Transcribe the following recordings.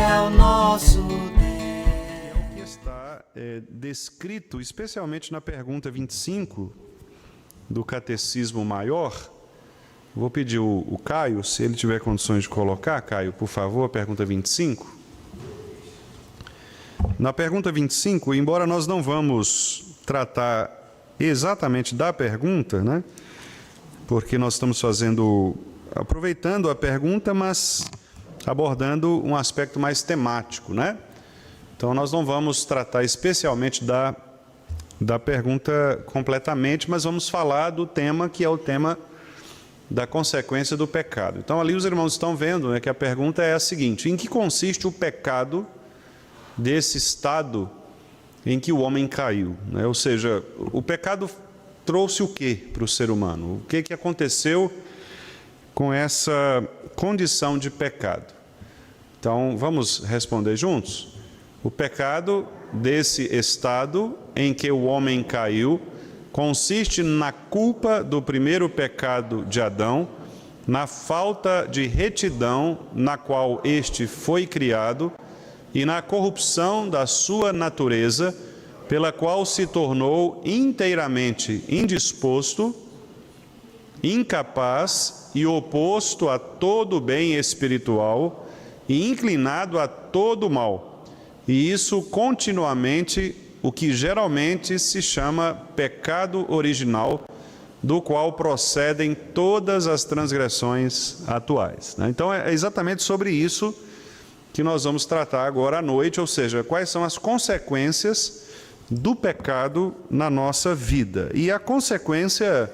é o nosso Deus. É o que está descrito, especialmente na pergunta 25 do Catecismo Maior. Vou pedir o Caio, se ele tiver condições de colocar, Caio, por favor, a pergunta 25. Na pergunta 25, embora nós não vamos tratar exatamente da pergunta, né? Porque nós estamos aproveitando a pergunta, mas abordando um aspecto mais temático, né? Então, nós não vamos tratar especialmente da pergunta completamente, mas vamos falar do tema que é o tema da consequência do pecado. Então, ali os irmãos estão vendo, né, que a pergunta é a seguinte: em que consiste o pecado desse estado em que o homem caiu, né? Ou seja, o pecado trouxe o que para o ser humano? O que aconteceu com essa condição de pecado? Então, vamos responder juntos? O pecado desse estado em que o homem caiu consiste na culpa do primeiro pecado de Adão, na falta de retidão na qual este foi criado e na corrupção da sua natureza, pela qual se tornou inteiramente indisposto, incapaz e oposto a todo bem espiritual e inclinado a todo mal. E isso continuamente, o que geralmente se chama pecado original, do qual procedem todas as transgressões atuais, né? Então é exatamente sobre isso que nós vamos tratar agora à noite, ou seja, quais são as consequências do pecado na nossa vida. E a consequência,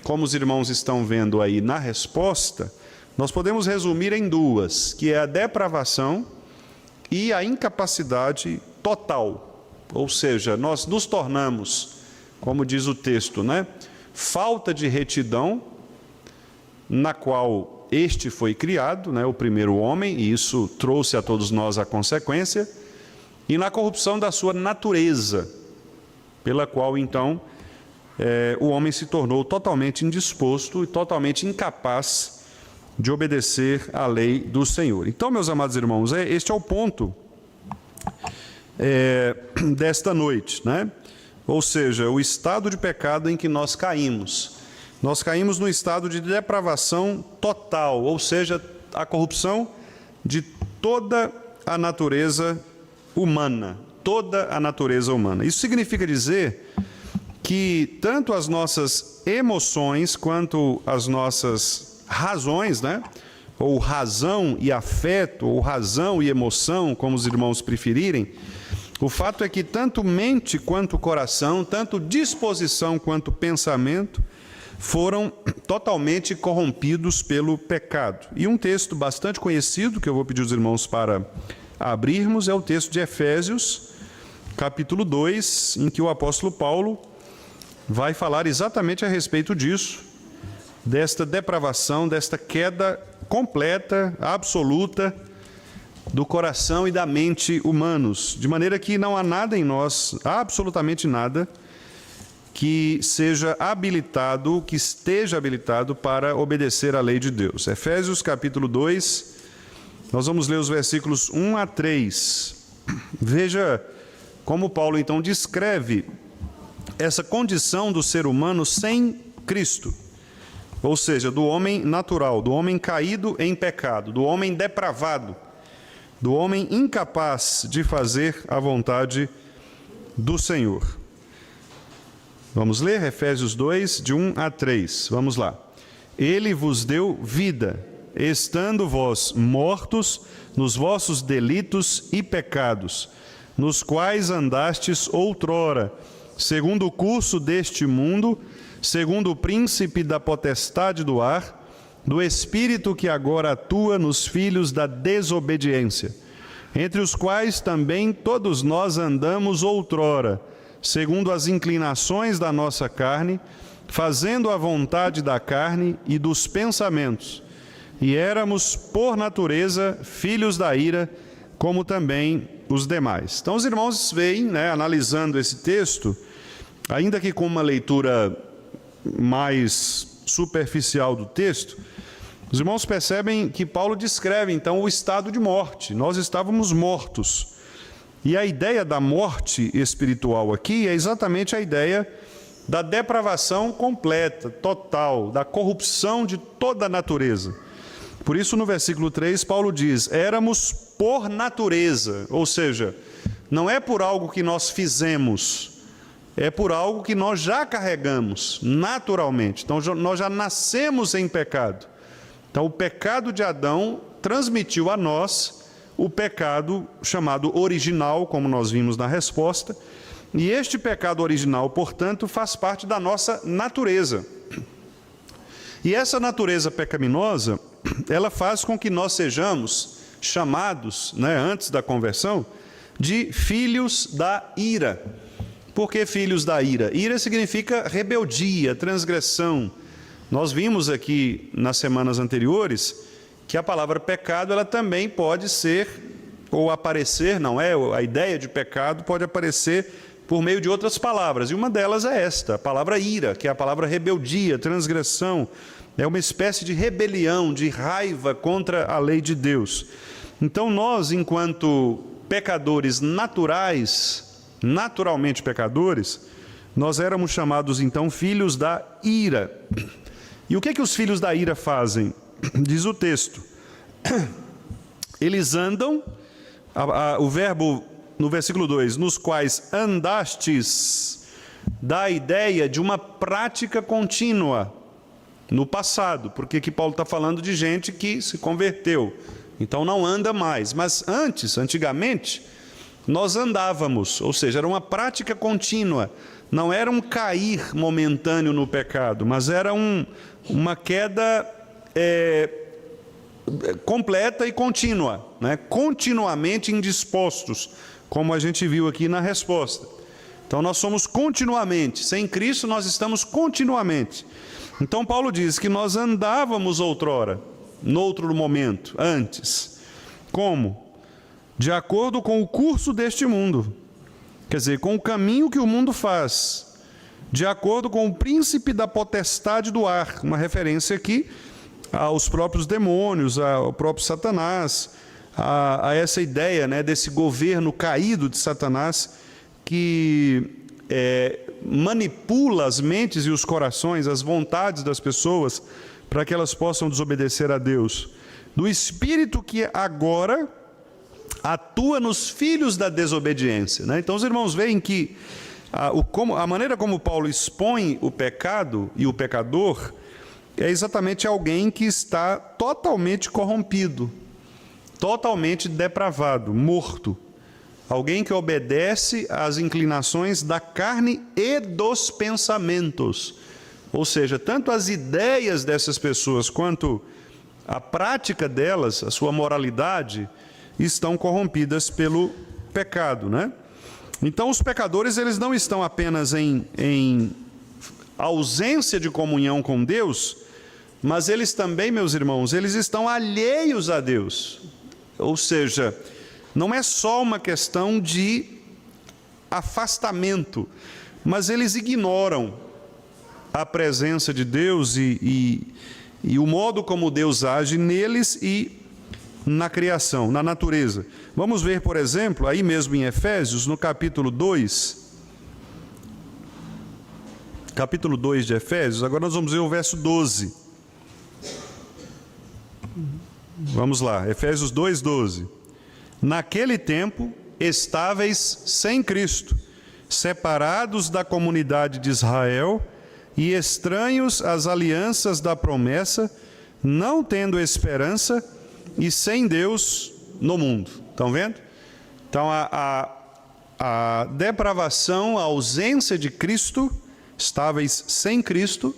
como os irmãos estão vendo aí na resposta, nós podemos resumir em duas, que é a depravação e a incapacidade total. Ou seja, nós nos tornamos, como diz o texto, né, falta de retidão, na qual este foi criado, né, o primeiro homem, e isso trouxe a todos nós a consequência, e na corrupção da sua natureza, pela qual, então, o homem se tornou totalmente indisposto e totalmente incapaz de obedecer à lei do Senhor. Então, meus amados irmãos, este é o ponto desta noite, né? Ou seja, o estado de pecado em que nós caímos. Nós caímos no estado de depravação total, ou seja, a corrupção de toda a natureza humana, toda a natureza humana. Isso significa dizer que tanto as nossas emoções quanto as nossas razões, né? Ou razão e afeto, ou razão e emoção, como os irmãos preferirem, o fato é que tanto mente quanto coração, tanto disposição quanto pensamento, foram totalmente corrompidos pelo pecado. E um texto bastante conhecido, que eu vou pedir aos irmãos para abrirmos, é o texto de Efésios, capítulo 2, em que o apóstolo Paulo vai falar exatamente a respeito disso, desta depravação, desta queda completa, absoluta, do coração e da mente humanos, de maneira que não há nada em nós, absolutamente nada, que seja habilitado, que esteja habilitado para obedecer à lei de Deus. Efésios capítulo 2, nós vamos ler os versículos 1 a 3. Veja como Paulo então descreve essa condição do ser humano sem Cristo, ou seja, do homem natural, do homem caído em pecado, do homem depravado, do homem incapaz de fazer a vontade do Senhor. Vamos ler Efésios 2, de 1 a 3. Vamos lá. Ele vos deu vida, estando vós mortos nos vossos delitos e pecados, nos quais andastes outrora, segundo o curso deste mundo, segundo o príncipe da potestade do ar, do espírito que agora atua nos filhos da desobediência, entre os quais também todos nós andamos outrora, segundo as inclinações da nossa carne, fazendo a vontade da carne e dos pensamentos, e éramos, por natureza, filhos da ira, como também os demais. Então, os irmãos veem, né, analisando esse texto, ainda que com uma leitura mais superficial do texto, Os irmãos percebem que Paulo descreve, então, o estado de morte. Nós estávamos mortos. E a ideia da morte espiritual aqui é exatamente a ideia da depravação completa, total, da corrupção de toda a natureza. Por isso, no versículo 3, Paulo diz: éramos por natureza, ou seja, não é por algo que nós fizemos, é por algo que nós já carregamos naturalmente. Então, nós já nascemos em pecado. Então, o pecado de Adão transmitiu a nós o pecado chamado original, como nós vimos na resposta, e este pecado original, portanto, faz parte da nossa natureza. E essa natureza pecaminosa, ela faz com que nós sejamos chamados, antes da conversão, de filhos da ira. Por que filhos da ira? Ira significa rebeldia, transgressão. Nós vimos aqui nas semanas anteriores que a palavra pecado, ela também pode ser, ou aparecer, a ideia de pecado pode aparecer por meio de outras palavras, e uma delas é esta, a palavra ira, que é a palavra rebeldia, transgressão, é uma espécie de rebelião, de raiva contra a lei de Deus. Então nós, enquanto pecadores naturais, naturalmente pecadores, nós éramos chamados então filhos da ira. E o que os filhos da ira fazem? Diz o texto, eles andam, o verbo no versículo 2, nos quais andastes, dá a ideia de uma prática contínua no passado, porque aqui Paulo está falando de gente que se converteu, então não anda mais, mas antigamente, nós andávamos, ou seja, era uma prática contínua, não era um cair momentâneo no pecado, mas era uma queda completa e contínua, continuamente indispostos, como a gente viu aqui na resposta. Então nós somos continuamente, sem Cristo nós estamos continuamente. Então Paulo diz que nós andávamos outrora, noutro momento, antes. Como? De acordo com o curso deste mundo, quer dizer, com o caminho que o mundo faz, de acordo com o príncipe da potestade do ar, uma referência aqui aos próprios demônios, ao próprio Satanás, a essa ideia desse governo caído de Satanás, que manipula as mentes e os corações, as vontades das pessoas, para que elas possam desobedecer a Deus. Do espírito que agora atua nos filhos da desobediência. Então os irmãos veem que a maneira como Paulo expõe o pecado e o pecador é exatamente alguém que está totalmente corrompido, totalmente depravado, morto. Alguém que obedece às inclinações da carne e dos pensamentos. Ou seja, tanto as ideias dessas pessoas quanto a prática delas, a sua moralidade, estão corrompidas pelo pecado, Então os pecadores, eles não estão apenas em ausência de comunhão com Deus, mas eles também, meus irmãos, eles estão alheios a Deus. Ou seja, não é só uma questão de afastamento, mas eles ignoram a presença de Deus e o modo como Deus age neles e na criação, na natureza. Vamos ver, por exemplo, aí mesmo em Efésios, no capítulo 2 de Efésios, agora nós vamos ver o verso 12. Vamos lá, Efésios 2:12. Naquele tempo, estáveis sem Cristo, separados da comunidade de Israel e estranhos às alianças da promessa, não tendo esperança e sem Deus no mundo. Estão vendo? Então, a depravação, a ausência de Cristo, estáveis sem Cristo,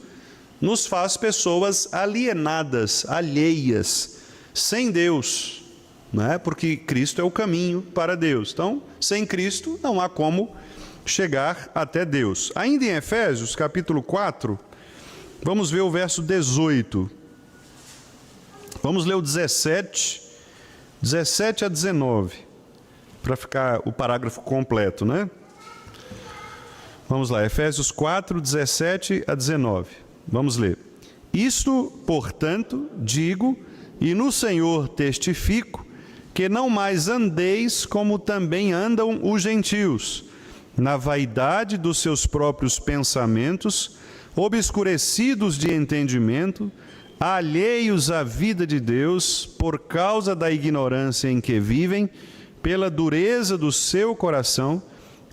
nos faz pessoas alienadas, alheias, sem Deus, porque Cristo é o caminho para Deus. Então, sem Cristo não há como chegar até Deus. Ainda em Efésios, capítulo 4, vamos ver o verso 18. Vamos ler o 17 a 19, para ficar o parágrafo completo, Vamos lá, Efésios 4, 17 a 19. Vamos ler. Isto, portanto, digo, e no Senhor testifico, que não mais andeis como também andam os gentios, na vaidade dos seus próprios pensamentos, obscurecidos de entendimento, alheios à vida de Deus, por causa da ignorância em que vivem, pela dureza do seu coração,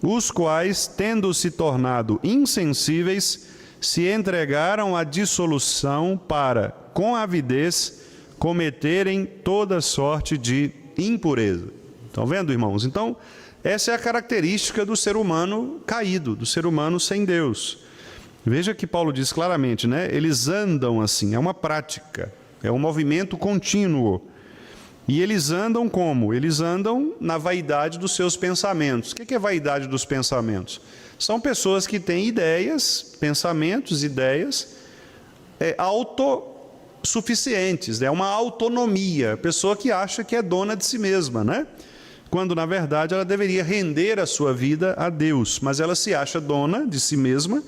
os quais, tendo se tornado insensíveis, se entregaram à dissolução para, com avidez, cometerem toda sorte de impureza. Estão vendo, irmãos? Então, essa é a característica do ser humano caído, do ser humano sem Deus. Veja que Paulo diz claramente, né? Eles andam assim, é uma prática, é um movimento contínuo. E eles andam como? Eles andam na vaidade dos seus pensamentos. O que é vaidade dos pensamentos? São pessoas que têm ideias, pensamentos, ideias autossuficientes, é uma autonomia, pessoa que acha que é dona de si mesma, né? Quando, na verdade, ela deveria render a sua vida a Deus, mas ela se acha dona de si mesma,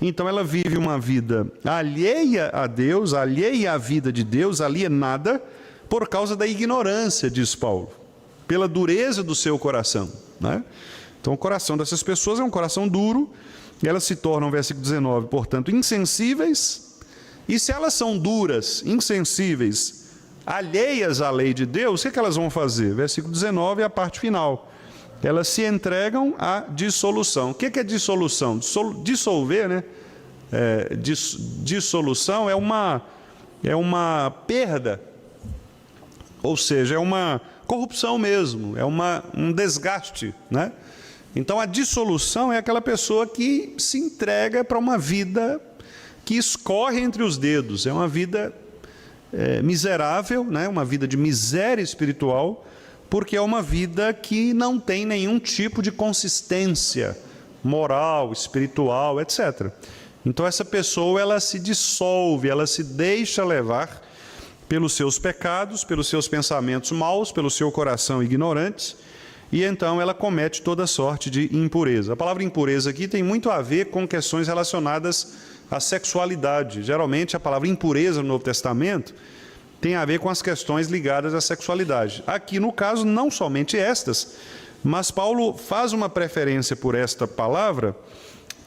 então ela vive uma vida alheia a Deus, alheia à vida de Deus, alienada, por causa da ignorância, diz Paulo, pela dureza do seu coração, né? Então, o coração dessas pessoas é um coração duro, e elas se tornam, versículo 19, portanto, insensíveis, e se elas são duras, insensíveis, alheias à lei de Deus, o que elas vão fazer? Versículo 19 é a parte final. Elas se entregam à dissolução. O que é dissolução? Dissolver, né? Dissolução é uma perda, ou seja, é uma corrupção mesmo, é um desgaste, né? Então, a dissolução é aquela pessoa que se entrega para uma vida que escorre entre os dedos, é uma vida miserável, né? Uma vida de miséria espiritual, porque é uma vida que não tem nenhum tipo de consistência moral, espiritual, etc. Então, essa pessoa, ela se dissolve, ela se deixa levar pelos seus pecados, pelos seus pensamentos maus, pelo seu coração ignorante, e então ela comete toda sorte de impureza. A palavra impureza aqui tem muito a ver com questões relacionadas à sexualidade. Geralmente a palavra impureza no Novo Testamento tem a ver com as questões ligadas à sexualidade. Aqui no caso, não somente estas, mas Paulo faz uma preferência por esta palavra,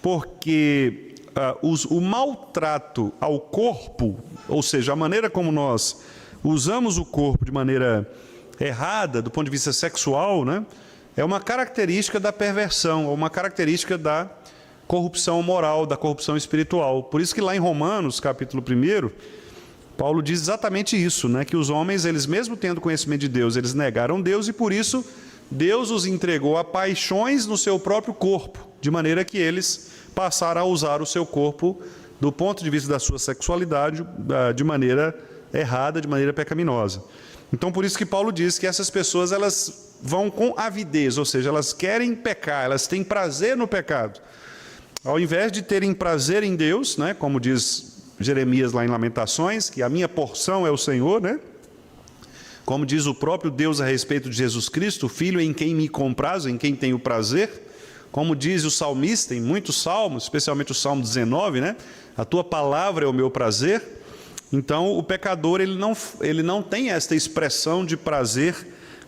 porque o maltrato ao corpo, ou seja, a maneira como nós usamos o corpo de maneira errada, do ponto de vista sexual, né, é uma característica da perversão, ou uma característica da corrupção moral, da corrupção espiritual. Por isso que lá em Romanos, capítulo 1, Paulo diz exatamente isso, né, que os homens, eles mesmo tendo conhecimento de Deus, eles negaram Deus, e por isso Deus os entregou a paixões no seu próprio corpo, de maneira que eles passaram a usar o seu corpo, do ponto de vista da sua sexualidade, de maneira errada, de maneira pecaminosa. Então, por isso que Paulo diz que essas pessoas, elas vão com avidez, ou seja, elas querem pecar, elas têm prazer no pecado. Ao invés de terem prazer em Deus, né, como diz Jeremias lá em Lamentações, que a minha porção é o Senhor, né? Como diz o próprio Deus a respeito de Jesus Cristo, o Filho em quem me comprazo, em quem tenho prazer. Como diz o salmista em muitos salmos, especialmente o Salmo 19, né? A tua palavra é o meu prazer. Então, o pecador, ele não tem esta expressão de prazer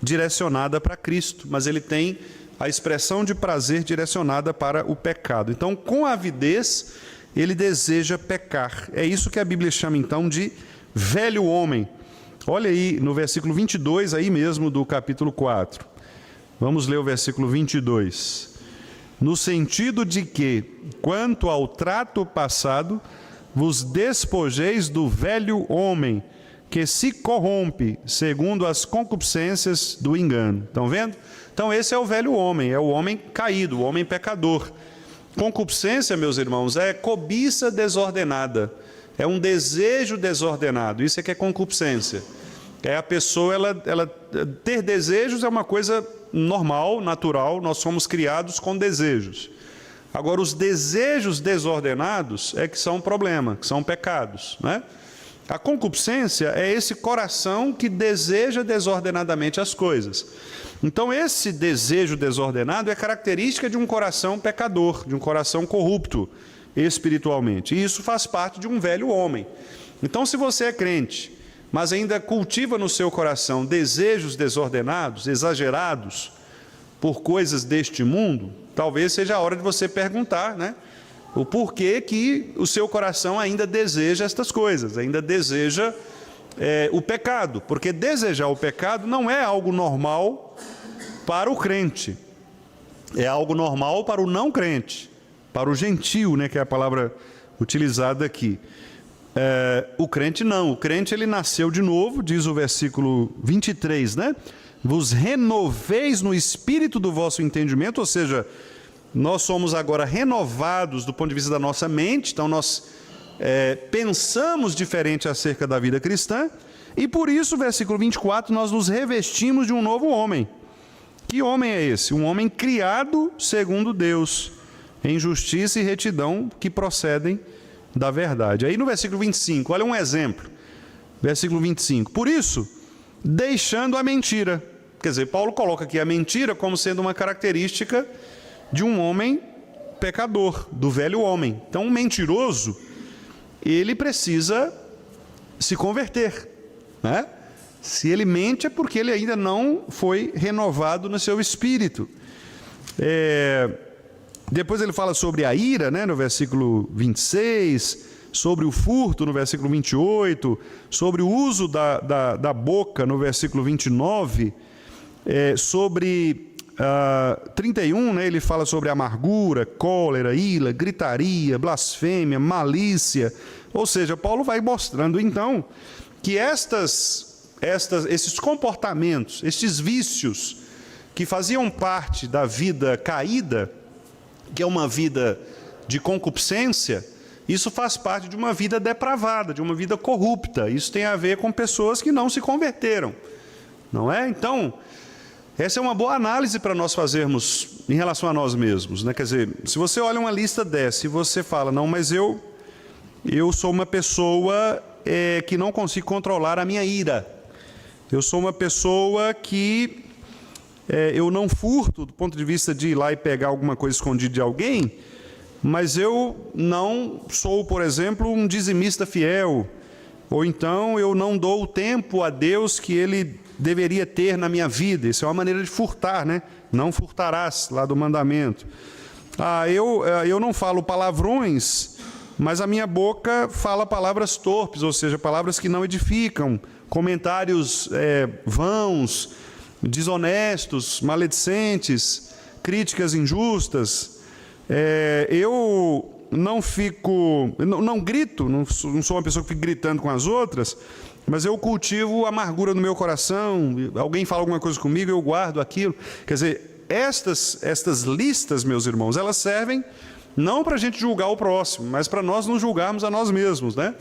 direcionada para Cristo, mas ele tem a expressão de prazer direcionada para o pecado. Então, com avidez, ele deseja pecar. É isso que a Bíblia chama, então, de velho homem. Olha aí no versículo 22, aí mesmo do capítulo 4. Vamos ler o versículo 22. No sentido de que, quanto ao trato passado, vos despojeis do velho homem, que se corrompe segundo as concupiscências do engano. Estão vendo? Então esse é o velho homem, é o homem caído, o homem pecador. Concupiscência, meus irmãos, é cobiça desordenada, é um desejo desordenado, isso é que é concupiscência. É a pessoa, ela ter desejos é uma coisa normal, natural, nós somos criados com desejos. Agora, os desejos desordenados é que são um problema, que são pecados, né? A concupiscência é esse coração que deseja desordenadamente as coisas. Então, esse desejo desordenado é característica de um coração pecador, de um coração corrupto espiritualmente. E isso faz parte de um velho homem. Então, se você é crente, mas ainda cultiva no seu coração desejos desordenados, exagerados, por coisas deste mundo, talvez seja a hora de você perguntar, né? O porquê que o seu coração ainda deseja estas coisas, ainda deseja o pecado. Porque desejar o pecado não é algo normal para o crente. É algo normal para o não crente, para o gentio, né, que é a palavra utilizada aqui. O crente não, o crente ele nasceu de novo, diz o versículo 23, né? Vos renoveis no espírito do vosso entendimento, ou seja, nós somos agora renovados do ponto de vista da nossa mente, então nós pensamos diferente acerca da vida cristã, e por isso, versículo 24, nós nos revestimos de um novo homem. Que homem é esse? Um homem criado segundo Deus, em justiça e retidão que procedem da verdade. Aí no versículo 25, olha um exemplo. Versículo 25. Por isso, deixando a mentira. Quer dizer, Paulo coloca aqui a mentira como sendo uma característica de um homem pecador, do velho homem. Então, um mentiroso, ele precisa se converter, né? Se ele mente é porque ele ainda não foi renovado no seu espírito. Depois ele fala sobre a ira, né, no versículo 26, sobre o furto, no versículo 28, sobre o uso da boca, no versículo 29, sobre 31, né, ele fala sobre amargura, cólera, ira, gritaria, blasfêmia, malícia. Ou seja, Paulo vai mostrando então que esses comportamentos, estes vícios que faziam parte da vida caída, que é uma vida de concupiscência, isso faz parte de uma vida depravada, de uma vida corrupta. Isso tem a ver com pessoas que não se converteram, não é? Então, essa é uma boa análise para nós fazermos em relação a nós mesmos, né? Quer dizer, se você olha uma lista dessa e você fala, não, mas eu sou uma pessoa que não consigo controlar a minha ira. Eu sou uma pessoa que eu não furto do ponto de vista de ir lá e pegar alguma coisa escondida de alguém, mas eu não sou, por exemplo, um dizimista fiel, ou então eu não dou o tempo a Deus que Ele deveria ter na minha vida. Isso é uma maneira de furtar, né? Não furtarás, lá do mandamento. Eu não falo palavrões, mas a minha boca fala palavras torpes, ou seja, palavras que não edificam, comentários vãos, desonestos, maledicentes, críticas injustas. Eu não grito, não sou uma pessoa que fica gritando com as outras, mas eu cultivo amargura no meu coração. Alguém fala alguma coisa comigo, eu guardo aquilo. Quer dizer, estas listas, meus irmãos, elas servem não para a gente julgar o próximo, mas para nós nos julgarmos a nós mesmos, né?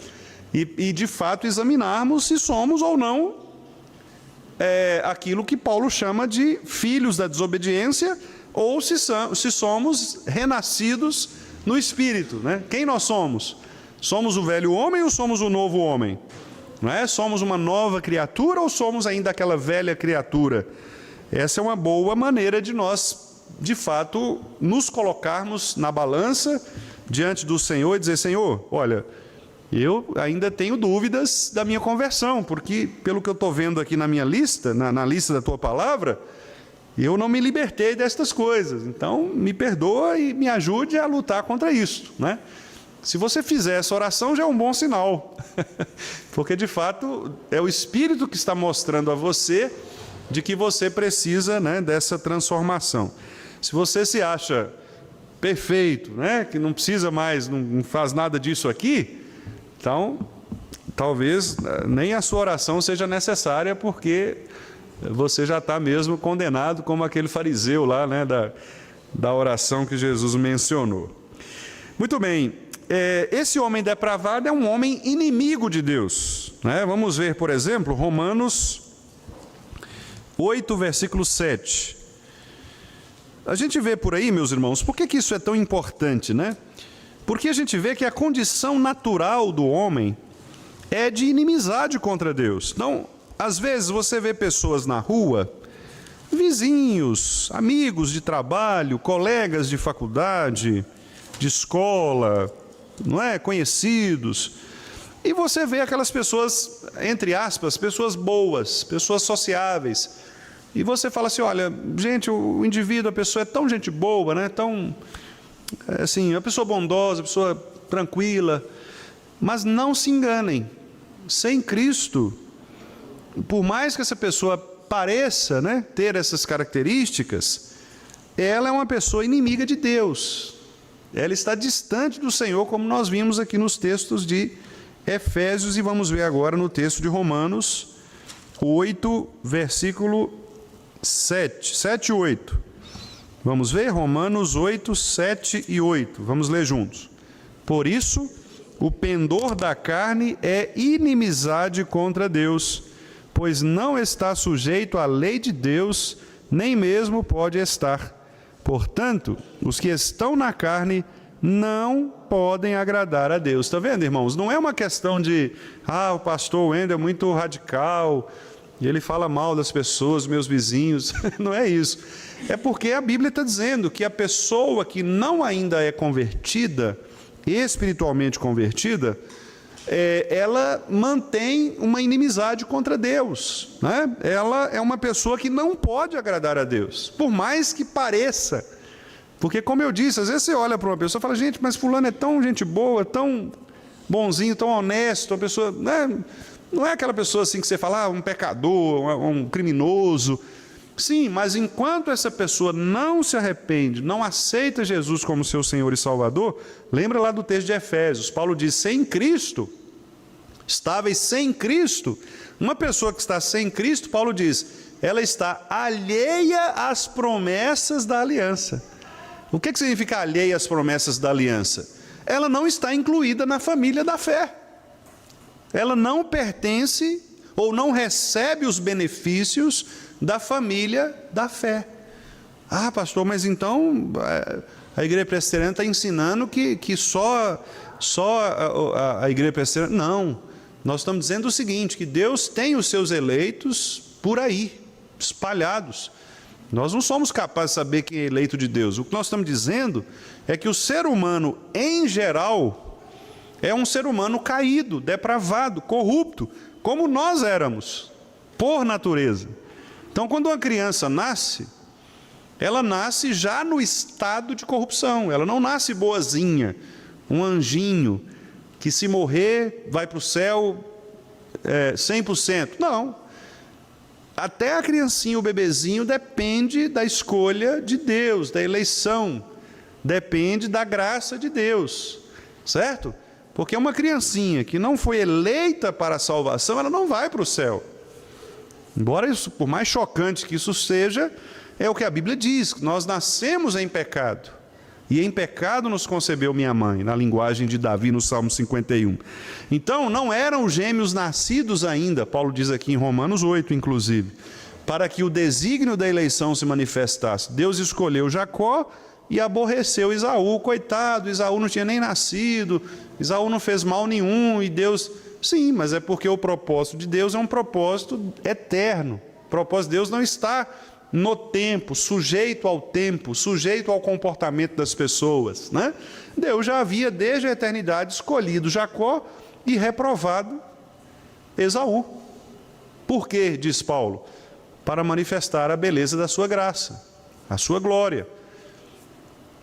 E de fato examinarmos se somos ou não aquilo que Paulo chama de filhos da desobediência, ou se somos renascidos no Espírito, né? Quem nós somos? Somos o velho homem ou somos o novo homem? Não é? Somos uma nova criatura ou somos ainda aquela velha criatura? Essa é uma boa maneira de nós, de fato, nos colocarmos na balança diante do Senhor e dizer, Senhor, olha, eu ainda tenho dúvidas da minha conversão, porque pelo que eu estou vendo aqui na minha lista, na lista da tua palavra, eu não me libertei destas coisas. Então, me perdoa e me ajude a lutar contra isso, né? Se você fizer essa oração, já é um bom sinal, porque de fato é o Espírito que está mostrando a você de que você precisa, né, dessa transformação. Se você se acha perfeito, né, que não precisa mais, não faz nada disso aqui, então talvez nem a sua oração seja necessária, porque você já está mesmo condenado como aquele fariseu lá, né, da oração que Jesus mencionou. Muito bem. Esse homem depravado é um homem inimigo de Deus, né? Vamos ver, por exemplo, Romanos 8, versículo 7. A gente vê por aí, meus irmãos, por que isso é tão importante, né? Porque a gente vê que a condição natural do homem é de inimizade contra Deus. Então, às vezes você vê pessoas na rua, vizinhos, amigos de trabalho, colegas de faculdade, de escola, não é? Conhecidos, E você vê aquelas pessoas, entre aspas, pessoas boas, pessoas sociáveis. E você fala assim, olha, gente, o indivíduo, a pessoa é tão gente boa, né? Tão, assim, uma pessoa bondosa, uma pessoa tranquila. Mas não se enganem, sem Cristo, por mais que essa pessoa pareça, né, ter essas características, ela é uma pessoa inimiga de Deus. Ela está distante do Senhor, como nós vimos aqui nos textos de Efésios, e vamos ver agora no texto de Romanos 8, versículo 7 e 8. Vamos ver? Romanos 8, 7 e 8. Vamos ler juntos. Por isso, o pendor da carne é inimizade contra Deus, pois não está sujeito à lei de Deus, nem mesmo pode estar. Portanto, os que estão na carne não podem agradar a Deus. Está vendo, irmãos? Não é uma questão de, o pastor Wendel é muito radical, e ele fala mal das pessoas, meus vizinhos. Não é isso. É porque a Bíblia está dizendo que a pessoa que não ainda é convertida, espiritualmente convertida, ela mantém uma inimizade contra Deus, né? Ela é uma pessoa que não pode agradar a Deus, por mais que pareça. Porque, como eu disse, às vezes você olha para uma pessoa e fala, gente, mas fulano é tão gente boa, tão bonzinho, tão honesto, uma pessoa, né? Não é aquela pessoa assim que você fala, um pecador, um criminoso. Sim, mas enquanto essa pessoa não se arrepende, não aceita Jesus como seu Senhor e Salvador, lembra lá do texto de Efésios, Paulo diz, sem Cristo, estáveis sem Cristo. Uma pessoa que está sem Cristo, Paulo diz, ela está alheia às promessas da aliança. O que significa alheia às promessas da aliança? Ela não está incluída na família da fé. Ela não pertence ou não recebe os benefícios da família da fé. Pastor, mas então a igreja presbiteriana está ensinando que só a igreja presbiteriana... Não, nós estamos dizendo o seguinte, que Deus tem os seus eleitos por aí, espalhados. Nós não somos capazes de saber quem é eleito de Deus. O que nós estamos dizendo é que o ser humano, em geral, é um ser humano caído, depravado, corrupto, como nós éramos, por natureza. Então, quando uma criança nasce, ela nasce já no estado de corrupção. Ela não nasce boazinha, um anjinho, que se morrer vai para o céu 100%. Não. Até a criancinha, o bebezinho, depende da escolha de Deus, da eleição. Depende da graça de Deus. Certo? Porque uma criancinha que não foi eleita para a salvação, ela não vai para o céu. Embora isso, por mais chocante que isso seja, é o que a Bíblia diz, que nós nascemos em pecado. E em pecado nos concebeu minha mãe, na linguagem de Davi, no Salmo 51. Então, não eram gêmeos nascidos ainda, Paulo diz aqui em Romanos 8, inclusive, para que o desígnio da eleição se manifestasse. Deus escolheu Jacó e aborreceu Esaú. Coitado, Esaú não tinha nem nascido, Esaú não fez mal nenhum, e Deus... Sim, mas é porque o propósito de Deus é um propósito eterno. O propósito de Deus não está no tempo, sujeito ao tempo, sujeito ao comportamento das pessoas, né? Deus já havia desde a eternidade escolhido Jacó e reprovado Esaú. Por quê, diz Paulo? Para manifestar a beleza da sua graça, a sua glória.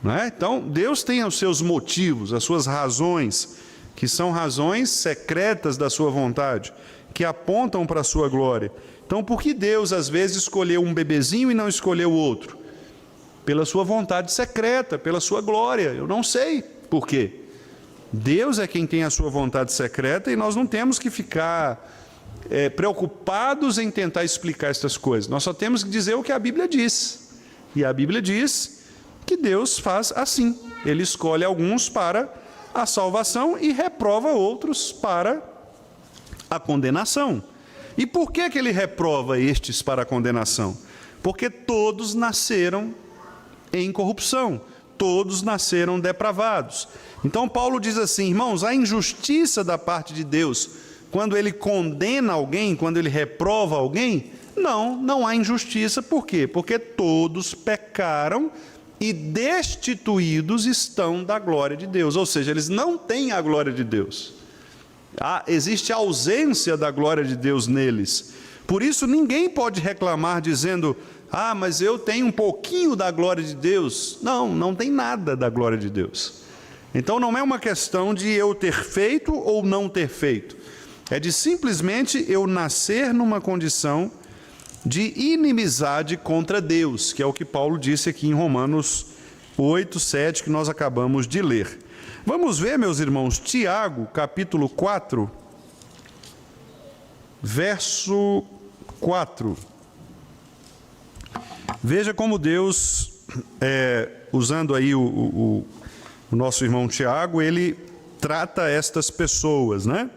Não é? Então, Deus tem os seus motivos, as suas razões, que são razões secretas da sua vontade, que apontam para a sua glória. Então, por que Deus, às vezes, escolheu um bebezinho e não escolheu outro? Pela sua vontade secreta, pela sua glória. Eu não sei por quê. Deus é quem tem a sua vontade secreta e nós não temos que ficar preocupados em tentar explicar essas coisas. Nós só temos que dizer o que a Bíblia diz. E a Bíblia diz que Deus faz assim. Ele escolhe alguns para a salvação e reprova outros para a condenação. E por que ele reprova estes para a condenação? Porque todos nasceram em corrupção, todos nasceram depravados. Então Paulo diz assim, irmãos, a injustiça da parte de Deus, quando ele condena alguém, quando ele reprova alguém, não há injustiça. Por quê? Porque todos pecaram e destituídos estão da glória de Deus, ou seja, eles não têm a glória de Deus. Existe ausência da glória de Deus neles. Por isso ninguém pode reclamar dizendo: mas eu tenho um pouquinho da glória de Deus. Não tem nada da glória de Deus. Então não é uma questão de eu ter feito ou não ter feito. É de simplesmente eu nascer numa condição de inimizade contra Deus, que é o que Paulo disse aqui em Romanos 8, 7, que nós acabamos de ler. Vamos ver, meus irmãos, Tiago, capítulo 4, verso 4. Veja como Deus, usando aí o nosso irmão Tiago, ele trata estas pessoas, né?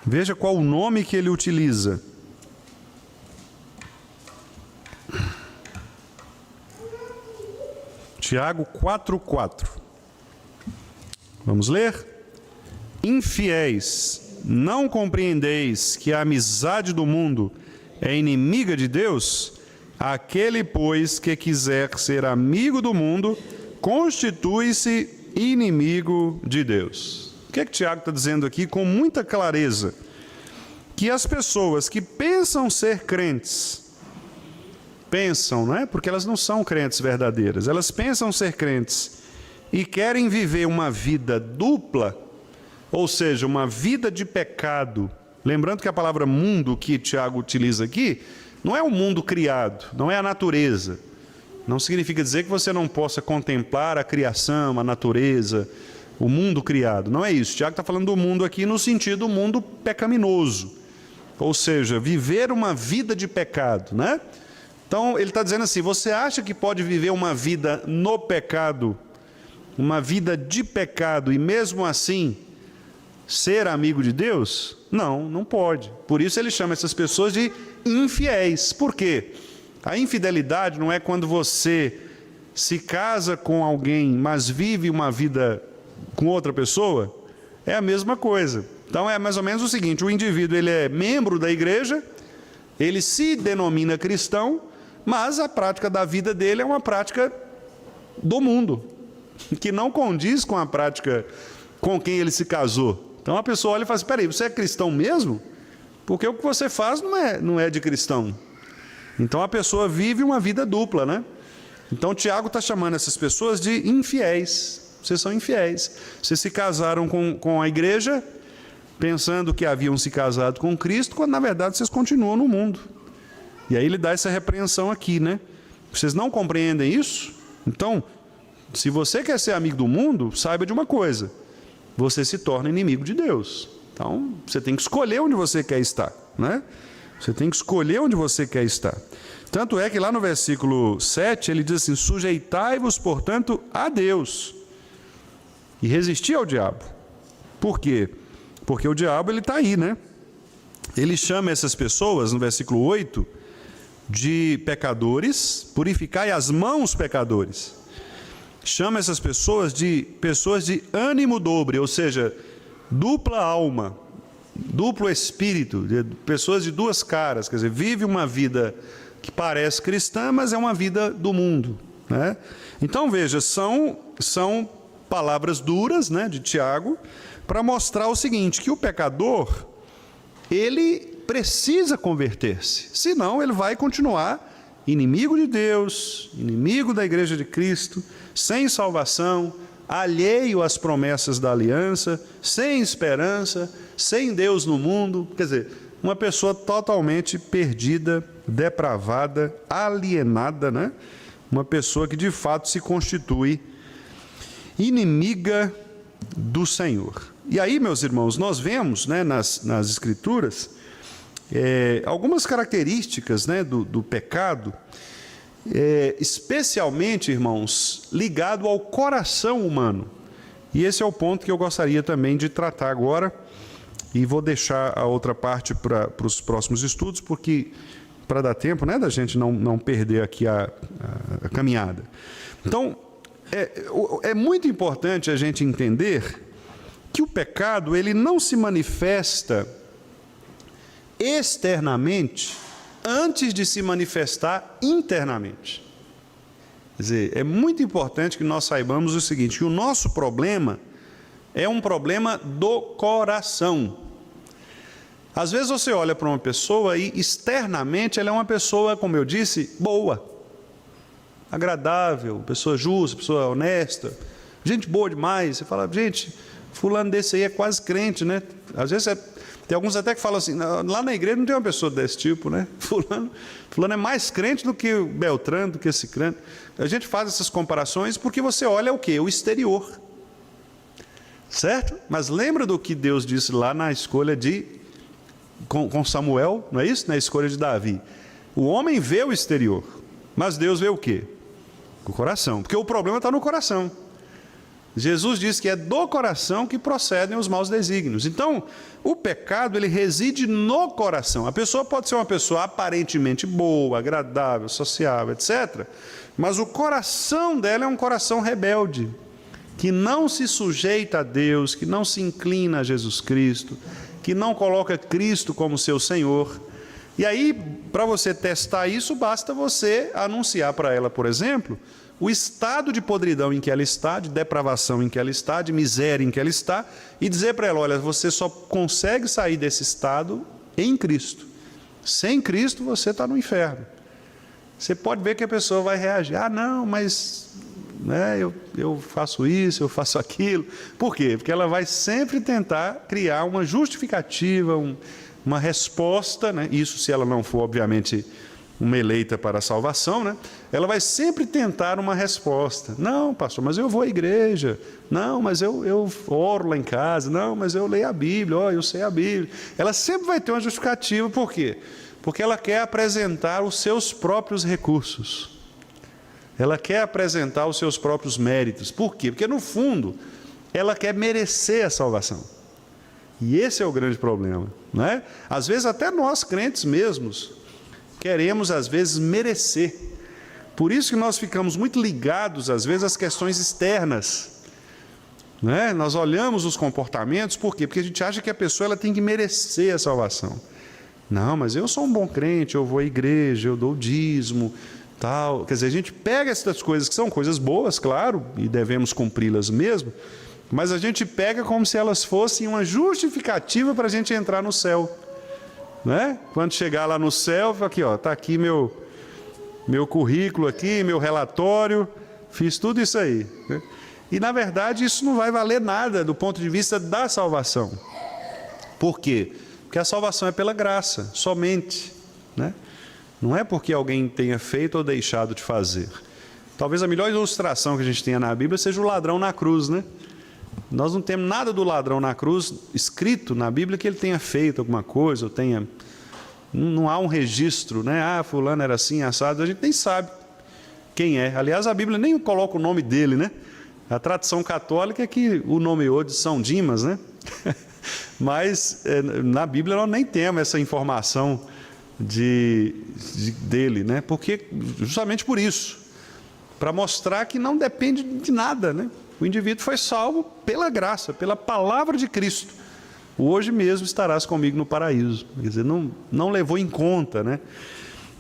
Veja qual o nome que ele utiliza. Tiago 4:4. Vamos ler? Infiéis, não compreendeis que a amizade do mundo é inimiga de Deus? Aquele, pois, que quiser ser amigo do mundo, constitui-se inimigo de Deus. O que Tiago está dizendo aqui com muita clareza? Que as pessoas que pensam ser crentes, porque elas não são crentes verdadeiras, elas pensam ser crentes e querem viver uma vida dupla, ou seja, uma vida de pecado. Lembrando que a palavra mundo que Tiago utiliza aqui, não é o mundo criado, não é a natureza. Não significa dizer que você não possa contemplar a criação, a natureza, o mundo criado. Não é isso. Tiago está falando do mundo aqui no sentido do mundo pecaminoso. Ou seja, viver uma vida de pecado, né? Então, ele está dizendo assim: você acha que pode viver uma vida no pecado, uma vida de pecado, e mesmo assim ser amigo de Deus? Não pode. Por isso ele chama essas pessoas de infiéis. Por quê? A infidelidade não é quando você se casa com alguém, mas vive uma vida com outra pessoa? É a mesma coisa. Então é mais ou menos o seguinte: o indivíduo, ele é membro da igreja, ele se denomina cristão, mas a prática da vida dele é uma prática do mundo, que não condiz com a prática com quem ele se casou. Então a pessoa olha e fala assim: peraí, você é cristão mesmo? Porque o que você faz não é de cristão. Então a pessoa vive uma vida dupla, né? Então Tiago está chamando essas pessoas de infiéis. Vocês são infiéis. Vocês se casaram com a igreja, pensando que haviam se casado com Cristo, quando na verdade vocês continuam no mundo. E aí ele dá essa repreensão aqui, né? Vocês não compreendem isso? Então, se você quer ser amigo do mundo, saiba de uma coisa: você se torna inimigo de Deus. Então, você tem que escolher onde você quer estar, né? Você tem que escolher onde você quer estar. Tanto é que lá no versículo 7, ele diz assim: sujeitai-vos, portanto, a Deus e resisti ao diabo. Por quê? Porque o diabo, ele está aí, né? Ele chama essas pessoas, no versículo 8, de pecadores, purificai as mãos, pecadores. Chama essas pessoas de ânimo dobre, ou seja, dupla alma, duplo espírito, pessoas de duas caras, quer dizer, vive uma vida que parece cristã, mas é uma vida do mundo, né? Então veja, são palavras duras, né, de Tiago, para mostrar o seguinte: que o pecador, ele precisa converter-se, senão ele vai continuar inimigo de Deus, inimigo da igreja de Cristo, sem salvação, alheio às promessas da aliança, sem esperança, sem Deus no mundo. Quer dizer, uma pessoa totalmente perdida, depravada, alienada, né? Uma pessoa que de fato se constitui inimiga do Senhor. E aí, meus irmãos, nós vemos, né, nas Escrituras, algumas características, né, do pecado, especialmente, irmãos, ligado ao coração humano. E esse é o ponto que eu gostaria também de tratar agora, e vou deixar a outra parte para os próximos estudos, porque para dar tempo, né, da gente não perder aqui a caminhada. Então, é muito importante a gente entender que o pecado, ele não se manifesta externamente antes de se manifestar internamente. Quer dizer, é muito importante que nós saibamos o seguinte: que o nosso problema é um problema do coração. Às vezes você olha para uma pessoa e externamente ela é uma pessoa, como eu disse, boa, agradável, pessoa justa, pessoa honesta, gente boa demais. Você fala, gente, fulano desse aí é quase crente, né? Às vezes tem alguns até que falam assim, lá na igreja não tem uma pessoa desse tipo, né? Fulano é mais crente do que o Beltrano, do que esse crente. A gente faz essas comparações porque você olha o quê? O exterior. Certo? Mas lembra do que Deus disse lá na escolha com Samuel, não é isso? Na escolha de Davi. O homem vê o exterior, mas Deus vê o quê? O coração, porque o problema está no coração. Jesus diz que é do coração que procedem os maus desígnios. Então, o pecado, ele reside no coração. A pessoa pode ser uma pessoa aparentemente boa, agradável, sociável, etc. Mas o coração dela é um coração rebelde, que não se sujeita a Deus, que não se inclina a Jesus Cristo, que não coloca Cristo como seu Senhor. E aí, para você testar isso, basta você anunciar para ela, por exemplo, o estado de podridão em que ela está, de depravação em que ela está, de miséria em que ela está, e dizer para ela, olha, você só consegue sair desse estado em Cristo. Sem Cristo, você está no inferno. Você pode ver que a pessoa vai reagir. Ah, não, mas né, eu faço isso, eu faço aquilo. Por quê? Porque ela vai sempre tentar criar uma justificativa, uma resposta, né? Isso se ela não for, obviamente, uma eleita para a salvação, né? Ela vai sempre tentar uma resposta. Não, pastor, mas eu vou à igreja. Não, mas eu oro lá em casa. Não, mas eu leio a Bíblia. Eu sei a Bíblia. Ela sempre vai ter uma justificativa. Por quê? Porque ela quer apresentar os seus próprios recursos. Ela quer apresentar os seus próprios méritos. Por quê? Porque, no fundo, ela quer merecer a salvação. E esse é o grande problema, não é? Às vezes, até nós, crentes mesmos, queremos, às vezes, merecer. Por isso que nós ficamos muito ligados, às vezes, às questões externas. Não é? Nós olhamos os comportamentos, por quê? Porque a gente acha que a pessoa ela tem que merecer a salvação. Não, mas eu sou um bom crente, eu vou à igreja, eu dou o dízimo, tal. Quer dizer, a gente pega essas coisas que são coisas boas, claro, e devemos cumpri-las mesmo, mas a gente pega como se elas fossem uma justificativa para a gente entrar no céu. Né? Quando chegar lá no céu, aqui, ó, está aqui meu currículo aqui, meu relatório, fiz tudo isso aí. Né? E na verdade isso não vai valer nada do ponto de vista da salvação. Por quê? Porque a salvação é pela graça, somente. Né? Não é porque alguém tenha feito ou deixado de fazer. Talvez a melhor ilustração que a gente tenha na Bíblia seja o ladrão na cruz, né? Nós não temos nada do ladrão na cruz escrito na Bíblia que ele tenha feito alguma coisa, ou tenha... Não há um registro, né? Ah, fulano era assim, assado, a gente nem sabe quem é. Aliás, a Bíblia nem coloca o nome dele, né? A tradição católica é que o nomeou de São Dimas, né? Mas na Bíblia nós nem temos essa informação dele, né? Porque, justamente por isso, para mostrar que não depende de nada, né? O indivíduo foi salvo pela graça, pela palavra de Cristo. Hoje mesmo estarás comigo no paraíso. Quer dizer, não levou em conta, né?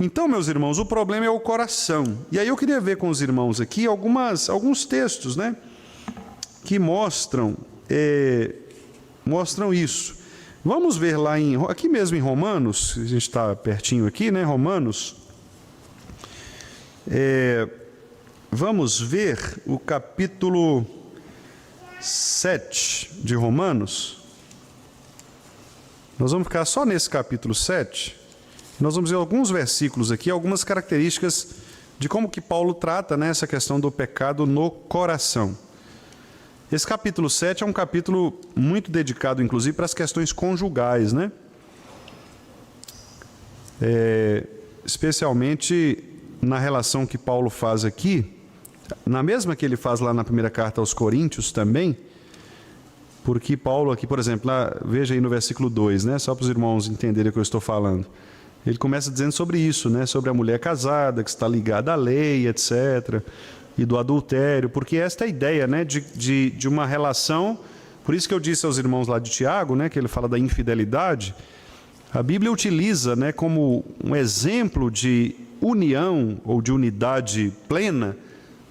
Então, meus irmãos, o problema é o coração. E aí eu queria ver com os irmãos aqui alguns textos, né? Que mostram isso. Vamos ver lá aqui mesmo em Romanos, a gente está pertinho aqui, né? Romanos. Vamos ver o capítulo 7 de Romanos. Nós vamos ficar só nesse capítulo 7. Nós vamos ver alguns versículos aqui, algumas características de como que Paulo trata, né, essa questão do pecado no coração. Esse capítulo 7 é um capítulo muito dedicado, inclusive, para as questões conjugais, né? Especialmente na relação que Paulo faz aqui, na mesma que ele faz lá na primeira carta aos Coríntios também, porque Paulo aqui, por exemplo, veja aí no versículo 2, né, só para os irmãos entenderem o que eu estou falando. Ele começa dizendo sobre isso, né, sobre a mulher casada, que está ligada à lei, etc., e do adultério, porque esta é a ideia, né, de uma relação. Por isso que eu disse aos irmãos lá de Tiago, né, que ele fala da infidelidade. A Bíblia utiliza, né, como um exemplo de união ou de unidade plena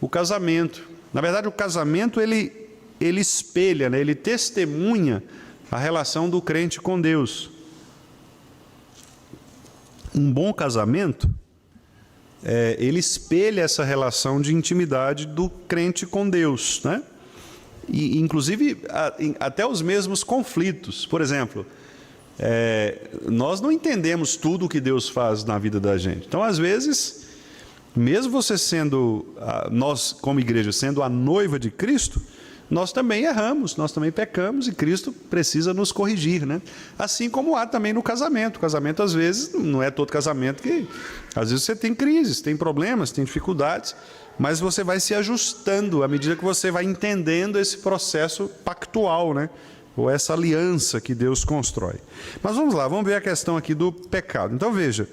o casamento. Na verdade, o casamento ele ele espelha, né? Ele testemunha a relação do crente com Deus. Um bom casamento, ele espelha essa relação de intimidade do crente com Deus, né? E, inclusive, até os mesmos conflitos. Por exemplo, nós não entendemos tudo o que Deus faz na vida da gente. Então, às vezes, mesmo você sendo, nós como igreja, sendo a noiva de Cristo, nós também erramos, nós também pecamos e Cristo precisa nos corrigir, né? Assim como há também no casamento. O casamento, às vezes, não é todo casamento que... Às vezes você tem crises, tem problemas, tem dificuldades, mas você vai se ajustando à medida que você vai entendendo esse processo pactual, né? Ou essa aliança que Deus constrói. Mas vamos lá, vamos ver a questão aqui do pecado. Então veja,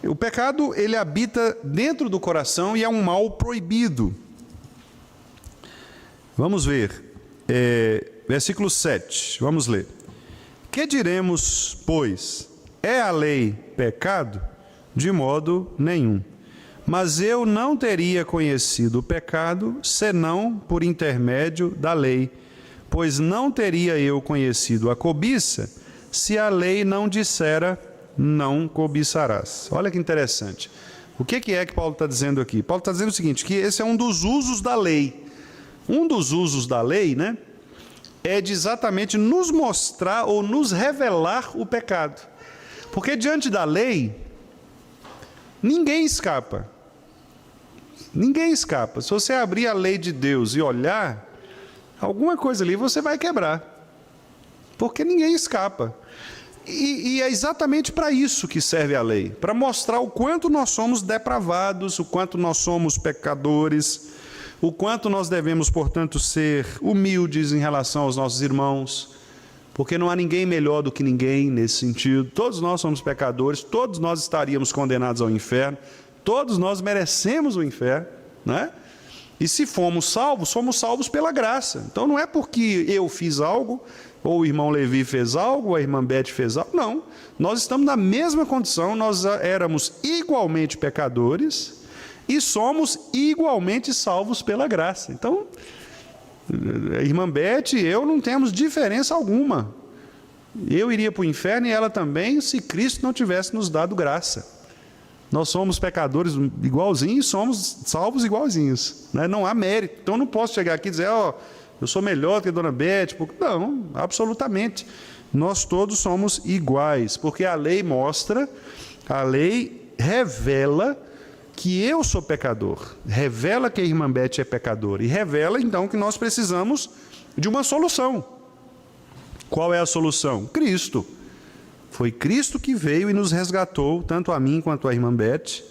o pecado, ele habita dentro do coração e é um mal proibido. Vamos ver, versículo 7, vamos ler. Que diremos, pois? É a lei pecado? De modo nenhum. Mas eu não teria conhecido o pecado, senão por intermédio da lei. Pois não teria eu conhecido a cobiça, se a lei não dissera, não cobiçarás. Olha que interessante. O que é que Paulo está dizendo aqui? Paulo está dizendo o seguinte, que esse é um dos usos da lei. Um dos usos da lei, né, é de exatamente nos mostrar ou nos revelar o pecado. Porque diante da lei, ninguém escapa. Ninguém escapa. Se você abrir a lei de Deus e olhar, alguma coisa ali você vai quebrar. Porque ninguém escapa. E é exatamente para isso que serve a lei. Para mostrar o quanto nós somos depravados, o quanto nós somos pecadores, o quanto nós devemos, portanto, ser humildes em relação aos nossos irmãos, porque não há ninguém melhor do que ninguém nesse sentido. Todos nós somos pecadores, todos nós estaríamos condenados ao inferno, todos nós merecemos o inferno, né? E se somos salvos pela graça. Então não é porque eu fiz algo, ou o irmão Levi fez algo, ou a irmã Beth fez algo, não. Nós estamos na mesma condição, nós éramos igualmente pecadores, e somos igualmente salvos pela graça. Então, a irmã Beth e eu não temos diferença alguma. Eu iria para o inferno e ela também, se Cristo não tivesse nos dado graça. Nós somos pecadores igualzinhos e somos salvos igualzinhos, né? Não há mérito. Então, não posso chegar aqui e dizer, eu sou melhor que a dona Beth. Não, absolutamente. Nós todos somos iguais, porque a lei mostra, a lei revela que eu sou pecador, revela que a irmã Beth é pecadora, e revela então que nós precisamos de uma solução. Qual é a solução? Cristo. Foi Cristo que veio e nos resgatou, tanto a mim quanto a irmã Beth,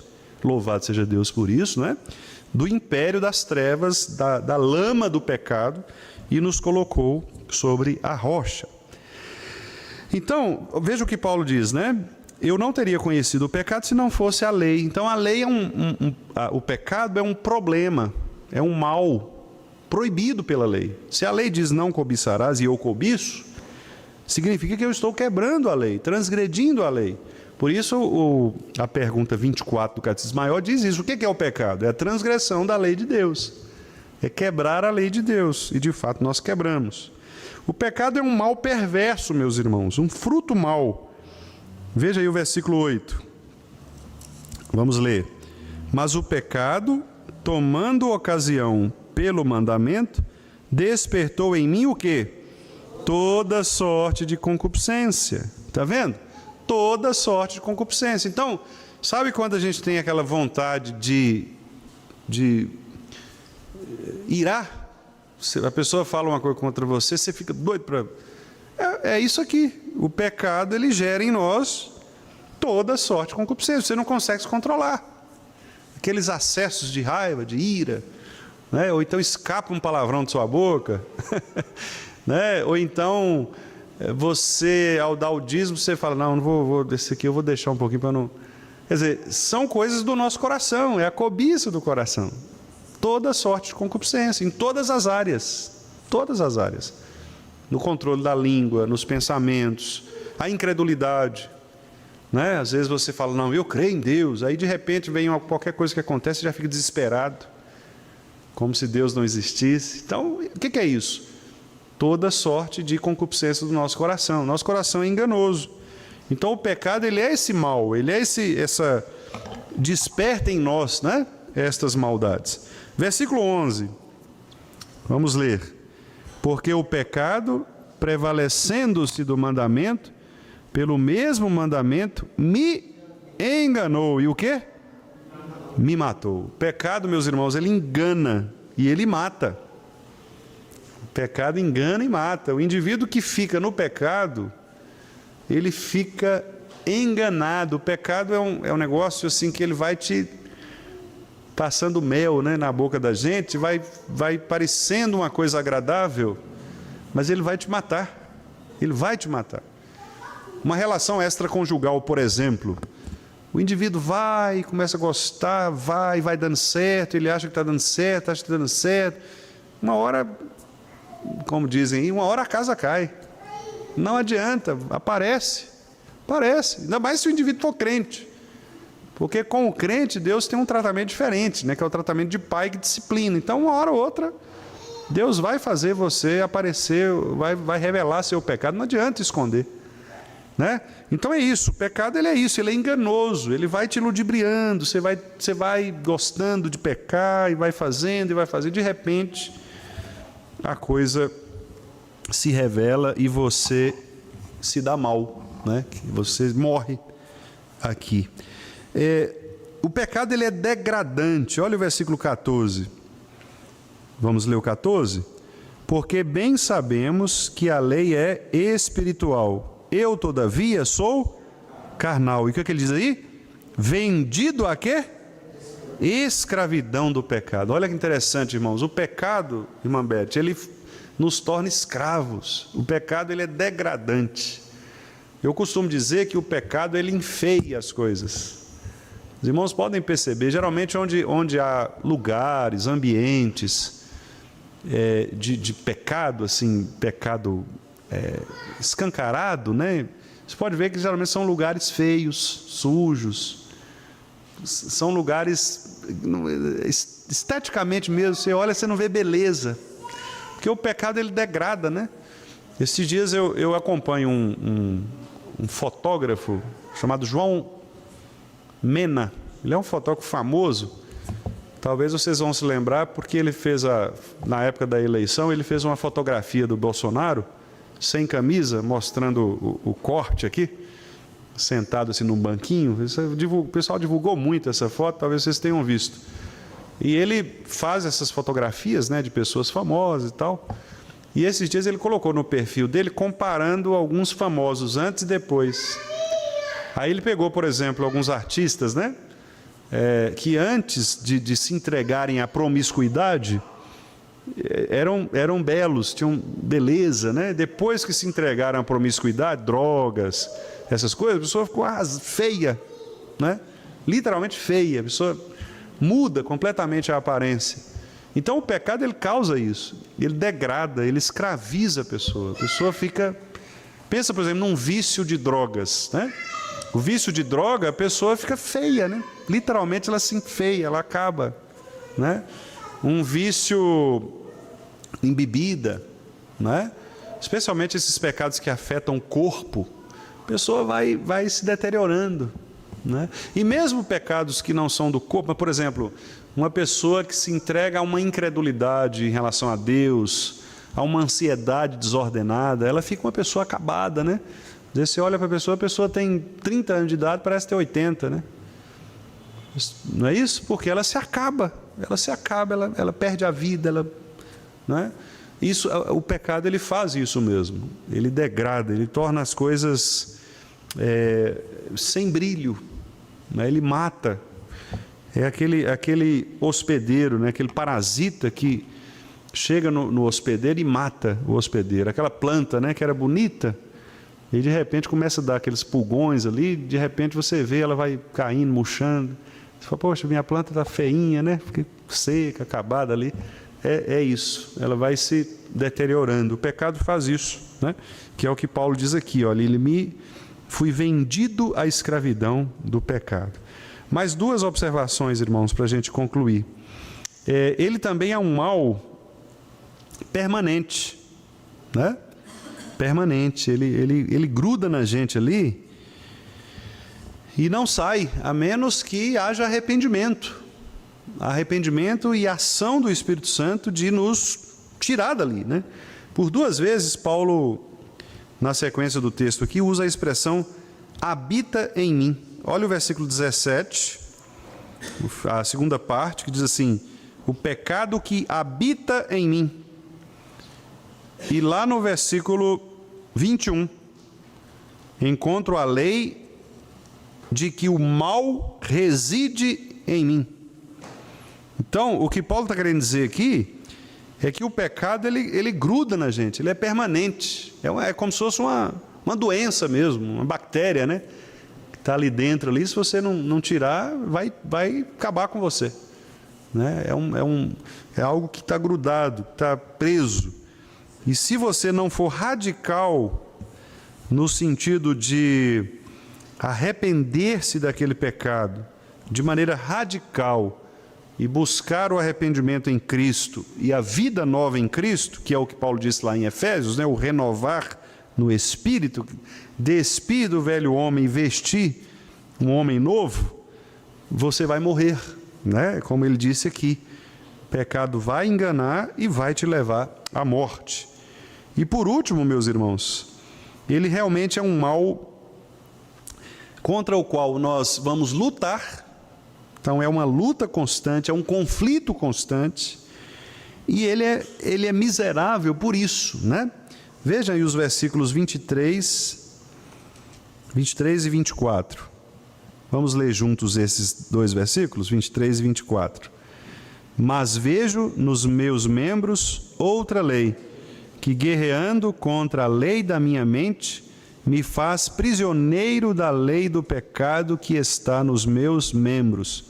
louvado seja Deus por isso, né? Do império das trevas, da lama do pecado, e nos colocou sobre a rocha. Então, veja o que Paulo diz, né? Eu não teria conhecido o pecado se não fosse a lei. Então, a lei o pecado é um problema, é um mal proibido pela lei. Se a lei diz não cobiçarás e eu cobiço, significa que eu estou quebrando a lei, transgredindo a lei. Por isso, a pergunta 24 do Catecismo Maior diz isso. O que é o pecado? É a transgressão da lei de Deus. É quebrar a lei de Deus. E, de fato, nós quebramos. O pecado é um mal perverso, meus irmãos, um fruto mau. Veja aí o versículo 8. Vamos ler. Mas o pecado, tomando ocasião pelo mandamento, despertou em mim o quê? Toda sorte de concupiscência. Está vendo? Toda sorte de concupiscência. Então, sabe quando a gente tem aquela vontade de irar? A pessoa fala uma coisa contra você, você fica doido para... É isso aqui. O pecado, ele gera em nós toda sorte de concupiscência. Você não consegue se controlar. Aqueles acessos de raiva, de ira, né? Ou então escapa um palavrão de sua boca, né? Ou então você, ao dar o dízimo, você fala, não vou desse aqui eu vou deixar um pouquinho para não... Quer dizer, são coisas do nosso coração, é a cobiça do coração. Toda sorte de concupiscência, em todas as áreas. Todas as áreas. No controle da língua, nos pensamentos, a incredulidade, né? Às vezes você fala, não, eu creio em Deus, aí de repente vem qualquer coisa que acontece, você já fica desesperado, como se Deus não existisse. Então, o que é isso? toda sorte de concupiscência do nosso coração. Nosso coração é enganoso. Então o pecado, ele é esse mal, ele é essa desperta em nós, né, estas maldades. Versículo 11. Vamos ler. Porque o pecado, prevalecendo-se do mandamento, pelo mesmo mandamento, me enganou. E o quê? Me matou. O pecado, meus irmãos, ele engana e ele mata. O pecado engana e mata. O indivíduo que fica no pecado, ele fica enganado. O pecado é um negócio assim que ele vai te passando mel, né, na boca da gente, vai parecendo uma coisa agradável, mas ele vai te matar. Ele vai te matar. Uma relação extraconjugal, por exemplo, o indivíduo vai, começa a gostar, vai dando certo, ele acha que está dando certo, acha que está dando certo. Uma hora, como dizem aí, uma hora a casa cai. Não adianta, aparece. Ainda mais se o indivíduo for crente. Porque com o crente, Deus tem um tratamento diferente, né? Que é o tratamento de pai que disciplina. Então, uma hora ou outra, Deus vai fazer você aparecer, vai revelar seu pecado. Não adianta esconder, né? Então é isso, o pecado ele é isso, ele é enganoso, ele vai te ludibriando, você vai gostando de pecar e vai fazendo, de repente a coisa se revela e você se dá mal, né? Você morre aqui. O pecado ele é degradante. Olha o versículo 14. Vamos ler o 14? Porque bem sabemos que a lei é espiritual. Eu, todavia, sou carnal. E o que ele diz aí? Vendido a quê? Escravidão do pecado. Olha que interessante, irmãos. O pecado, irmã Beth, ele nos torna escravos. O pecado ele é degradante. Eu costumo dizer que o pecado ele enfeia as coisas. Os irmãos podem perceber, geralmente onde há lugares, ambientes de pecado, assim, pecado escancarado, né? Você pode ver que geralmente são lugares feios, sujos, são lugares, esteticamente mesmo, você olha, você não vê beleza, porque o pecado ele degrada, né? Esses dias eu acompanho um fotógrafo chamado João Mena. Ele é um fotógrafo famoso, talvez vocês vão se lembrar, porque ele fez, na época da eleição, ele fez uma fotografia do Bolsonaro, sem camisa, mostrando o corte aqui, sentado assim num banquinho. O pessoal divulgou muito essa foto, talvez vocês tenham visto. E ele faz essas fotografias, né, de pessoas famosas e tal. E esses dias ele colocou no perfil dele, comparando alguns famosos antes e depois. Aí ele pegou, por exemplo, alguns artistas, né, que antes de se entregarem à promiscuidade, eram belos, tinham beleza, né? Depois que se entregaram à promiscuidade, drogas, essas coisas, a pessoa ficou feia, né? Literalmente feia, a pessoa muda completamente a aparência. Então o pecado ele causa isso, ele degrada, ele escraviza a pessoa fica, pensa por exemplo num vício de drogas, né? O vício de droga, a pessoa fica feia, né? Literalmente ela se enfeia, ela acaba, né? Um vício em bebida, né? Especialmente esses pecados que afetam o corpo, a pessoa vai se deteriorando, né? E mesmo pecados que não são do corpo, por exemplo, uma pessoa que se entrega a uma incredulidade em relação a Deus, a uma ansiedade desordenada, ela fica uma pessoa acabada, né? Às vezes você olha para a pessoa tem 30 anos de idade, parece ter 80, né? Não é isso? Porque ela se acaba, ela perde a vida, né? Isso, o pecado ele faz isso mesmo, ele degrada, ele torna as coisas sem brilho, né? Ele mata. É aquele hospedeiro, né? Aquele parasita que chega no hospedeiro e mata o hospedeiro. Aquela planta, né, que era bonita, e de repente começa a dar aqueles pulgões ali, de repente você vê, ela vai caindo, murchando. Você fala, poxa, minha planta está feinha, né? Fica seca, acabada ali. É isso, ela vai se deteriorando. O pecado faz isso, né? Que é o que Paulo diz aqui, olha, fui vendido à escravidão do pecado. Mais duas observações, irmãos, para a gente concluir. Ele também é um mal permanente, né? Permanente, ele gruda na gente ali e não sai, a menos que haja arrependimento e ação do Espírito Santo de nos tirar dali, né? Por 2 vezes, Paulo, na sequência do texto aqui, usa a expressão habita em mim. Olha o versículo 17, a segunda parte, que diz assim: o pecado que habita em mim. E lá no versículo 21, encontro a lei de que o mal reside em mim. Então, o que Paulo está querendo dizer aqui é que o pecado, ele gruda na gente, ele é permanente. É como se fosse uma doença mesmo, uma bactéria, né? Que está ali dentro, ali, se você não tirar, vai acabar com você. Né? É algo que está grudado, está preso. E se você não for radical no sentido de arrepender-se daquele pecado de maneira radical e buscar o arrependimento em Cristo e a vida nova em Cristo, que é o que Paulo disse lá em Efésios, né? O renovar no Espírito, despir do velho homem e vestir um homem novo, você vai morrer, né? Como ele disse aqui, o pecado vai enganar e vai te levar à morte. E por último, meus irmãos, ele realmente é um mal contra o qual nós vamos lutar. Então é uma luta constante, é um conflito constante, e ele é miserável por isso, né? Vejam aí os versículos 23 e 24. Vamos ler juntos esses 2 versículos, 23 e 24. Mas vejo nos meus membros outra lei, que guerreando contra a lei da minha mente, me faz prisioneiro da lei do pecado que está nos meus membros.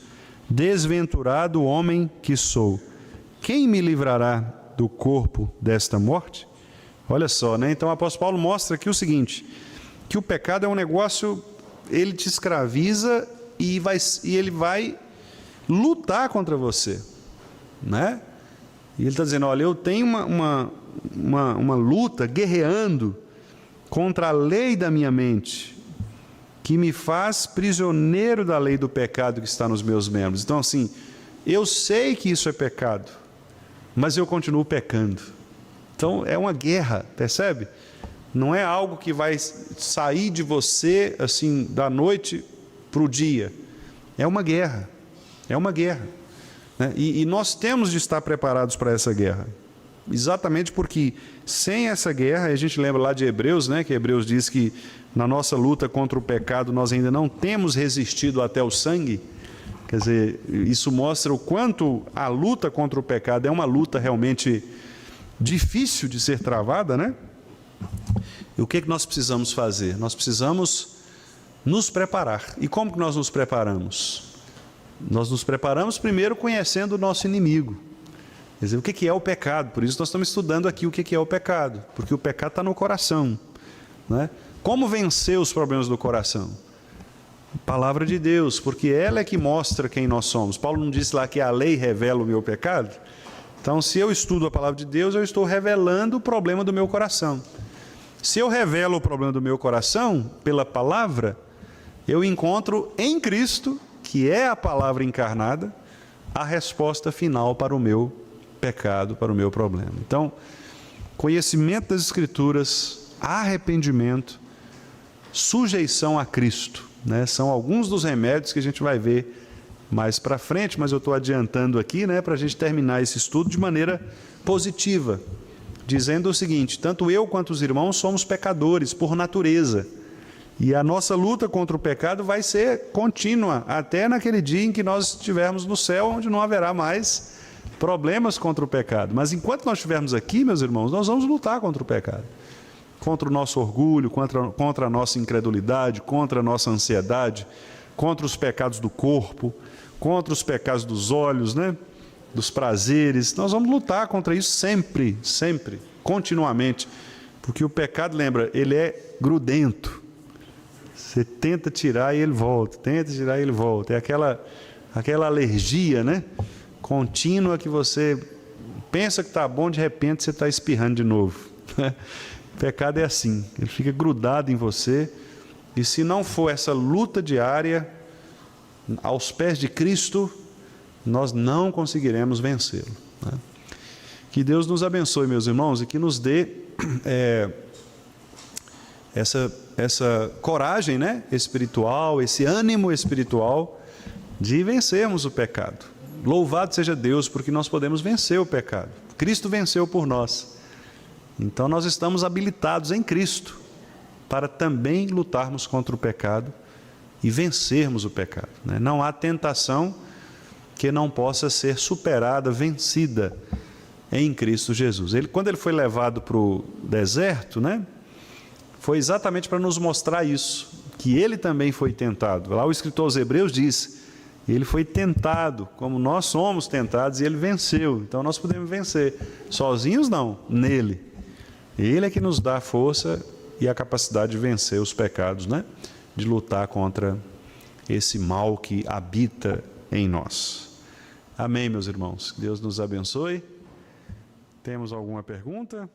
Desventurado homem que sou, quem me livrará do corpo desta morte? Olha só, né? Então o apóstolo Paulo mostra aqui o seguinte, que o pecado é um negócio, ele te escraviza e ele vai lutar contra você, né? E ele está dizendo, olha, eu tenho uma luta, guerreando contra a lei da minha mente, que me faz prisioneiro da lei do pecado que está nos meus membros. Então, assim, eu sei que isso é pecado, mas eu continuo pecando. Então, é uma guerra, percebe? Não é algo que vai sair de você, assim, da noite para o dia. É uma guerra, né? E nós temos de estar preparados para essa guerra. Exatamente porque sem essa guerra, a gente lembra lá de Hebreus, né, que Hebreus diz que na nossa luta contra o pecado nós ainda não temos resistido até o sangue. Quer dizer, isso mostra o quanto a luta contra o pecado é uma luta realmente difícil de ser travada, né? E o que nós precisamos fazer? Nós precisamos nos preparar. E como que nós nos preparamos? Nós nos preparamos primeiro conhecendo o nosso inimigo. Quer dizer, o que é o pecado? Por isso nós estamos estudando aqui o que é o pecado, porque o pecado está no coração, né? Como vencer os problemas do coração? Palavra de Deus, porque ela é que mostra quem nós somos. Paulo não disse lá que a lei revela o meu pecado? Então, se eu estudo a palavra de Deus, eu estou revelando o problema do meu coração. Se eu revelo o problema do meu coração pela palavra, eu encontro em Cristo, que é a palavra encarnada, a resposta final para o meu pecado, para o meu problema. Então, conhecimento das Escrituras, arrependimento, sujeição a Cristo, né? São alguns dos remédios que a gente vai ver mais para frente, mas eu estou adiantando aqui, né, para a gente terminar esse estudo de maneira positiva, dizendo o seguinte: tanto eu quanto os irmãos somos pecadores por natureza, e a nossa luta contra o pecado vai ser contínua até naquele dia em que nós estivermos no céu, onde não haverá mais problemas contra o pecado. Mas enquanto nós estivermos aqui, meus irmãos, nós vamos lutar contra o pecado, contra o nosso orgulho, contra a nossa incredulidade, contra a nossa ansiedade, contra os pecados do corpo, contra os pecados dos olhos, né? Dos prazeres. Nós vamos lutar contra isso sempre, sempre, continuamente, porque o pecado, lembra, ele é grudento. Você tenta tirar e ele volta, tenta tirar e ele volta. É aquela alergia, né, contínua, que você pensa que está bom, de repente você está espirrando de novo. O pecado é assim, ele fica grudado em você, e se não for essa luta diária, aos pés de Cristo, nós não conseguiremos vencê-lo, né? Que Deus nos abençoe, meus irmãos, e que nos dê essa coragem, né, espiritual, esse ânimo espiritual de vencermos o pecado. Louvado seja Deus, porque nós podemos vencer o pecado. Cristo venceu por nós. Então nós estamos habilitados em Cristo para também lutarmos contra o pecado e vencermos o pecado, né? Não há tentação que não possa ser superada, vencida em Cristo Jesus. Quando ele foi levado para o deserto, né, foi exatamente para nos mostrar isso, que ele também foi tentado. Lá o escritor aos Hebreus diz, ele foi tentado, como nós somos tentados, e ele venceu. Então nós podemos vencer, sozinhos não, nele. Ele é que nos dá a força e a capacidade de vencer os pecados, né, de lutar contra esse mal que habita em nós. Amém, meus irmãos. Deus nos abençoe. Temos alguma pergunta?